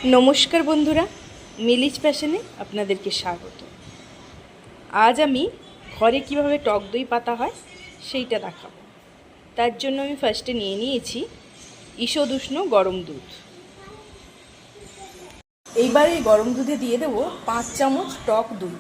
নমস্কার বন্ধুরা, মিলিজ ফ্যাশনে আপনাদেরকে স্বাগত। আজ আমি ঘরে কিভাবে টক দই পাতা হয় সেইটা দেখাবো। তার জন্য আমি ফার্স্টে নিয়ে নিয়েছি ঈষদুষ্ণ গরম দুধ। এইবার এই গরম দুধে দিয়ে দেবো 5 চামচ টক দই।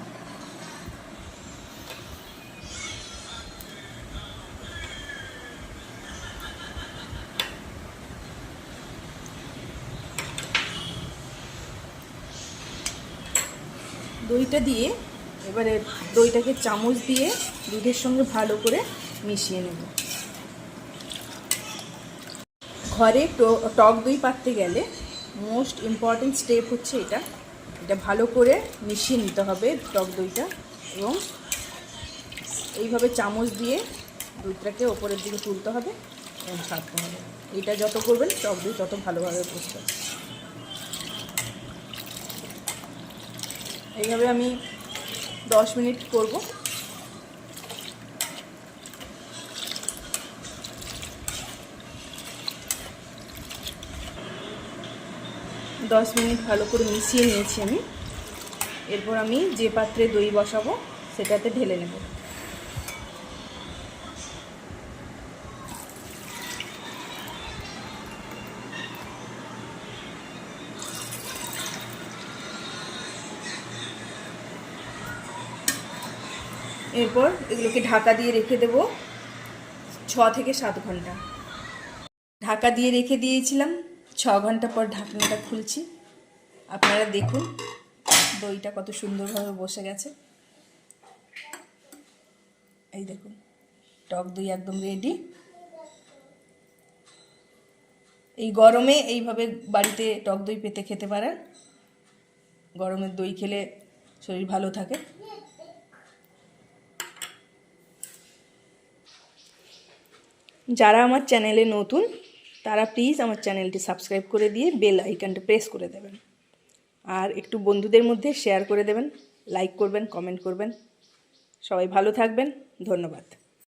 দইটা দিয়ে এবারে দইটাকে চামচ দিয়ে দুধের সঙ্গে ভালো করে মিশিয়ে নেব। ঘরে টক দই পাততে গেলে মোস্ট ইম্পর্ট্যান্ট স্টেপ হচ্ছে এটা ভালো করে মিশিয়ে নিতে হবে টক দইটা, এবং এইভাবে চামচ দিয়ে দুধটাকে ওপরের দিকে তুলতে হবে এবং ছাড়তে হবে। এটা যত করবেন টক দই তত ভালোভাবে বসবে। এইভাবে আমি 10 মিনিট করব। দশ মিনিট ভালো করে মিশিয়ে নিয়েছি আমি। এরপর আমি যে পাত্রে দই বসাবো সেটাতে ঢেলে নেব। এরপর এগুলোকে ঢাকা দিয়ে রেখে দেব 6 থেকে 7 ঘন্টা। ঢাকা দিয়ে রেখে দিয়েছিলাম, 6 ঘন্টা পর ঢাকনাটা খুলছি। আপনারা দেখুন দইটা কত সুন্দরভাবে বসে গেছে। এই দেখুন টক দই একদম রেডি। এই গরমে এইভাবে বাড়িতে টক দই পেতে খেতে পারেন। গরমের দই খেলে শরীর ভালো থাকে। যারা আমার চ্যানেলে নতুন তারা প্লিজ আমার চ্যানেলটি সাবস্ক্রাইব করে দিয়ে বেল আইকনটা প্রেস করে দেবেন, আর একটু বন্ধুদের মধ্যে শেয়ার করে দেবেন, লাইক করবেন, কমেন্ট করবেন। সবাই ভালো থাকবেন, ধন্যবাদ।